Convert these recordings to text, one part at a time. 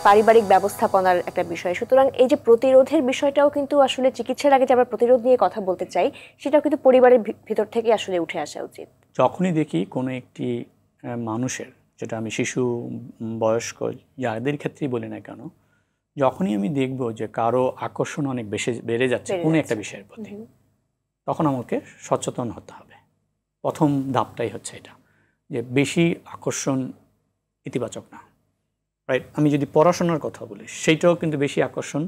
পারিবারিক ব্যবস্থাপনার একটা বিষয়। সুতরাং এই যে প্রতিরোধের বিষয়টাও কিন্তু আসলে চিকিৎসার আগে যে আমরা প্রতিরোধ নিয়ে কথা বলতে চাই, সেটাও কিন্তু পরিবারের ভিতর থেকে আসলে উঠে আসা উচিত। যখনই দেখি কোনো একটি মানুষের, যেটা আমি শিশু, বয়স্ক, যাদের ক্ষেত্রেই বলি না কেন, যখনই আমি দেখব যে কারো আকর্ষণ অনেক বেশি বেড়ে যাচ্ছে কোনো একটা বিষয়ের প্রতি, তখন আমাকে সচেতন হতে হবে। প্রথম ধাপটাই হচ্ছে এটা, যে বেশি আকর্ষণ ইতিবাচক না, রাইট? আমি যদি পড়াশোনার কথা বলি, সেইটাও কিন্তু বেশি আকর্ষণ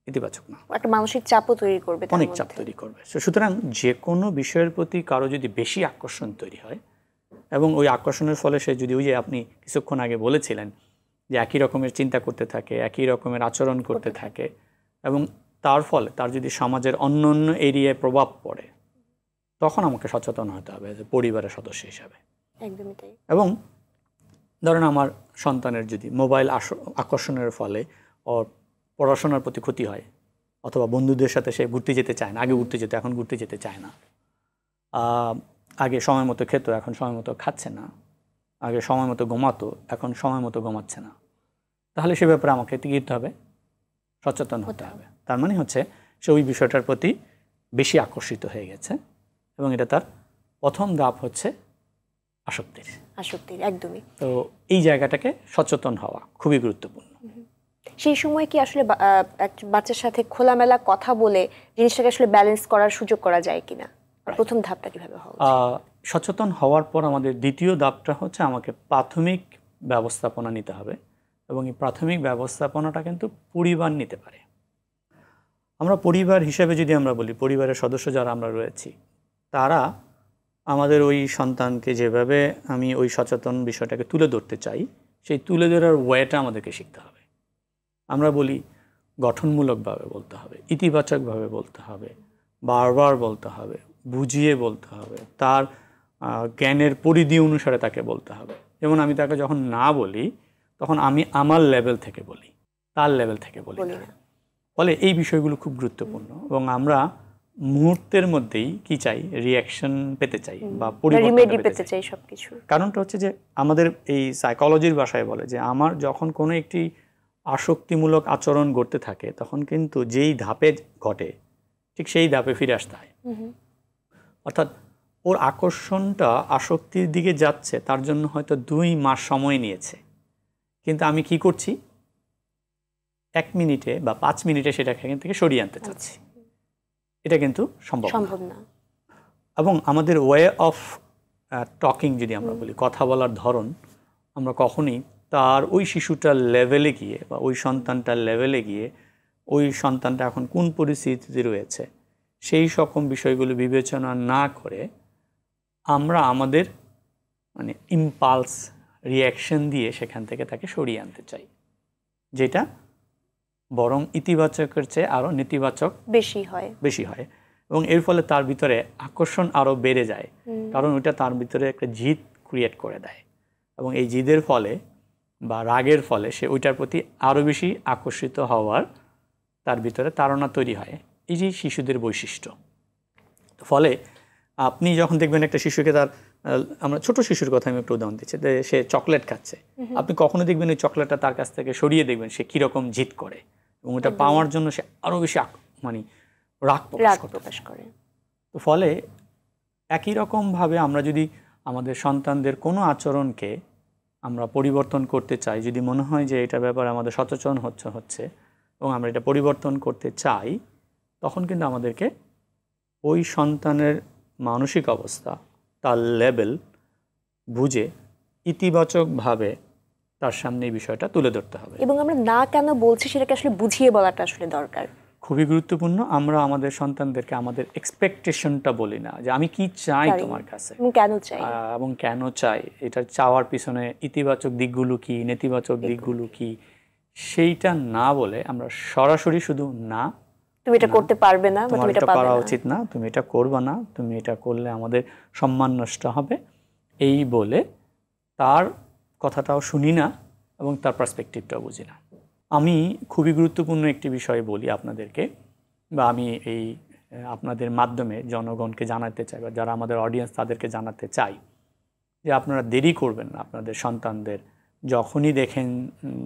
ইতিবাচক না, একটা মানসিক চাপও তৈরি করবে, অনেক চাপ তৈরি করবে। সুতরাং যে কোনো বিষয়ের প্রতি কারো যদি বেশি আকর্ষণ তৈরি হয়, এবং ওই আকর্ষণের ফলে সে যদি, ওই যে আপনি কিছুক্ষণ আগে বলেছিলেন যে একই রকমের চিন্তা করতে থাকে, একই রকমের আচরণ করতে থাকে, এবং তার ফলে তার যদি সমাজের অন্য অন্য এরিয়ায় প্রভাব পড়ে, তখন আমাকে সচেতন হতে হবে পরিবারের সদস্য হিসাবে। একদমই তাই। এবং ধরেন আমার সন্তানের যদি মোবাইল আকর্ষণের ফলে ওর পড়াশোনার প্রতি ক্ষতি হয়, অথবা বন্ধুদের সাথে সে ঘুরতে যেতে চায় না, আগে ঘুরতে যেত এখন ঘুরতে যেতে চায় না, আগে সময় মতো খেত এখন সময় মতো খাচ্ছে না, আগে সময় মতো ঘুমাতো এখন সময় মতো ঘুমাচ্ছে না, তাহলে সে ব্যাপারে আমাকে কি করতে হবে? সচেতন হতে হবে। তার মানে হচ্ছে সে ওই বিষয়টার প্রতি বেশি আকর্ষিত হয়ে গেছে, এবং এটা তার প্রথম ধাপ হচ্ছে আসক্তির। একদমই। তো এই জায়গাটাকে সচেতন হওয়া খুবই গুরুত্বপূর্ণ। সেই সময় কি আসলে বাচ্চার সাথে খোলামেলা কথা বলে জিনিসটাকে আসলে ব্যালেন্স করার সুযোগ করা যায় কিনা? প্রথম ধাপটা কিভাবে হওয়া উচিত? সচেতন হওয়ার পর আমাদের দ্বিতীয় ধাপটা হচ্ছে আমাকে প্রাথমিক ব্যবস্থাপনা নিতে হবে, এবং এই প্রাথমিক ব্যবস্থাপনাটা কিন্তু পরিবার নিতে পারে। আমরা পরিবার হিসেবে যদি আমরা বলি, পরিবারের সদস্য যারা আমরা রয়েছি, তারা আমাদের ওই সন্তানকে যেভাবে আমি ওই সচেতন বিষয়টাকে তুলে ধরতে চাই, সেই তুলে ধরার ওয়েটা আমাদেরকে শিখতে হবে। আমরা বলি গঠনমূলকভাবে বলতে হবে, ইতিবাচকভাবে বলতে হবে, বারবার বলতে হবে, বুঝিয়ে বলতে হবে, তার জ্ঞানের পরিধি অনুসারে তাকে বলতে হবে। যেমন আমি তাকে যখন না বলি, তখন আমি আমার লেভেল থেকে বলি, তার লেভেল থেকে বলি না। ফলে এই বিষয়গুলো খুব গুরুত্বপূর্ণ, এবং আমরা মুহূর্তের মধ্যেই কি চাই? রিয়াকশন পেতে চাই বা পরিবর্তন পেতে চাই সবকিছু। কারণটা হচ্ছে যে আমাদের এই সাইকোলজির ভাষায় বলে যে আমার যখন কোনো একটি আসক্তিমূলক আচরণ ঘটতে থাকে, তখন কিন্তু যেই ধাপে ঘটে ঠিক সেই ধাপে ফিরে আসতে হয়। অর্থাৎ ওর আকর্ষণটা আসক্তির দিকে যাচ্ছে, তার জন্য হয়তো 2 মাস সময় নিয়েছে, কিন্তু আমি কি করছি? 1 মিনিটে বা 5 মিনিটে সেটাকে এখান থেকে সরিয়ে আনতে চাচ্ছি। এটা কিন্তু সম্ভব না। এবং আমাদের ওয়ে অফ টকিং যদি আমরা বলি, কথা বলার ধরন, আমরা কখনই তার ওই শিশুটার লেভেলে গিয়ে বা ওই সন্তানটার লেভেলে গিয়ে ওই সন্তানটা এখন কোন পরিস্থিতিতে রয়েছে সেই সকম বিষয়গুলো বিবেচনা না করে আমরা আমাদের মানে ইম্পালস রিয়াকশন দিয়ে সেখান থেকে তাকে সরিয়ে আনতে চাই, যেটা বরং ইতিবাচকের চেয়ে আরও নেতিবাচক বেশি হয়। এবং এর ফলে তার ভিতরে আকর্ষণ আরও বেড়ে যায়, কারণ ওটা তার ভিতরে একটা জিদ ক্রিয়েট করে দেয়, এবং এই জিদের ফলে বা রাগের ফলে সে ওইটার প্রতি আরও বেশি আকর্ষিত হওয়ার তার ভিতরে তাড়না তৈরি হয়। এই যে শিশুদের বৈশিষ্ট্য। ফলে আপনি যখন দেখবেন একটা শিশুকে, তার আমরা ছোট শিশুর কথা আমি একটু উদাহরণ দিচ্ছি, সে চকলেট খাচ্ছে, আপনি কখনো দেখবেন ওই চকলেটটা তার কাছ থেকে সরিয়ে দেখবেন সে কীরকম জিদ করে, এবং ওটা পাওয়ার জন্য সে আরও বেশি মানে রাগ প্রকাশ করে। তো ফলে একই রকমভাবে আমরা যদি আমাদের সন্তানদের কোনো আচরণকে আমরা পরিবর্তন করতে চাই, যদি মনে হয় যে এটা ব্যাপারে আমাদের সচেতন হচ্ছে এবং আমরা এটা পরিবর্তন করতে চাই, তখন কিন্তু আমাদেরকে ওই সন্তানের মানসিক অবস্থা, তার লেভেল বুঝে ইতিবাচকভাবে তার সামনে এই বিষয়টা তুলে ধরতে হবে। এবং আমরা না কেন বলছি সেটাকে আসলে বুঝিয়ে বলাটা আসলে দরকার, খুবই গুরুত্বপূর্ণ। আমরা আমাদের সন্তানদেরকে আমাদের এক্সপেকটেশনটা বলি না, যে আমি কি চাই তোমার কাছে এবং কেন চাই, এটা চাওয়ার পিছনে ইতিবাচক দিকগুলো কি, নেতিবাচক দিকগুলো কি, সেইটা না বলে আমরা সরাসরি শুধু না, তুমি এটা করতে পারবে না, তোমার এটা করা উচিত না, তুমি এটা করবে না, তুমি এটা করলে আমাদের সম্মান নষ্ট হবে, এই বলে তার কথাটাও শুনি না এবং তার পার্সপেক্টিভটাও বুঝি না। আমি খুবই গুরুত্বপূর্ণ একটি বিষয় বলি আপনাদেরকে, বা আমি এই আপনাদের মাধ্যমে জনগণকে জানাতে চাই, বা যারা আমাদের অডিয়েন্স তাদেরকে জানাতে চাই, যে আপনারা দেরি করবেন না আপনাদের সন্তানদের যখনই দেখেন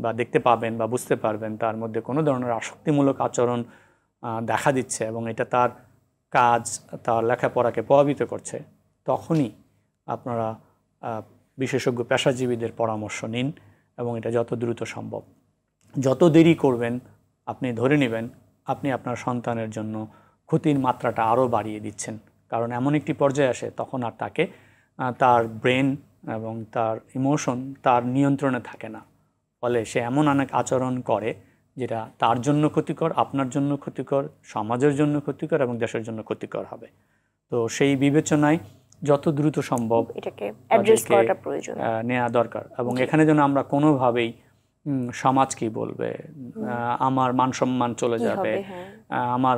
বা দেখতে পাবেন বা বুঝতে পারবেন তার মধ্যে কোনো ধরনের আসক্তিমূলক আচরণ দেখা দিচ্ছে এবং এটা তার কাজ, তার লেখাপড়াকে প্রভাবিত করছে, তখনই আপনারা বিশেষজ্ঞ পেশাজীবীদের পরামর্শ নিন এবং এটা যত দ্রুত সম্ভব। যত দেরি করবেন আপনি ধরে নেবেন আপনি আপনার সন্তানের জন্য ক্ষতির মাত্রাটা আরও বাড়িয়ে দিচ্ছেন, কারণ এমন একটি পর্যায়ে আসে তখন আর তাকে তার ব্রেন এবং তার ইমোশন তার নিয়ন্ত্রণে থাকে না, ফলে সে এমন অনেক আচরণ করে যেটা তার জন্য ক্ষতিকর, আপনার জন্য ক্ষতিকর, সমাজের জন্য ক্ষতিকর এবং দেশের জন্য ক্ষতিকর হবে। তো সেই বিবেচনায় যত দ্রুত সম্ভব এটাকে অ্যাড্রেস করাটা প্রয়োজন, নেওয়া দরকার। এবং এখানে যেন আমরা কোনোভাবেই সমাজ কি বলবে, আমার মান সম্মান চলে যাবে, আমার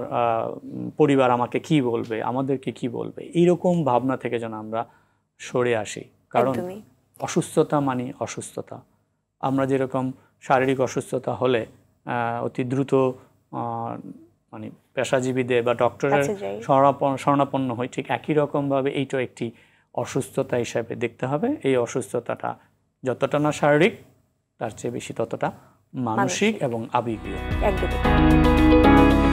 পরিবার আমাকে কি বলবে, আমাদেরকে কি বলবে, এইরকম ভাবনা থেকে যেন আমরা সরে আসি। কারণ অসুস্থতা মানে অসুস্থতা। আমরা যেরকম শারীরিক অসুস্থতা হলে অতি দ্রুত মানে পেশাজীবীদের বা ডক্টরের শরণাপন্ন হই, ঠিক একই রকমভাবে এইটাও একটি অসুস্থতা হিসাবে দেখতে হবে। এই অসুস্থতাটা যতটা না শারীরিক তার চেয়ে বেশি ততটা মানসিক এবং আবেগীয়। একদমই।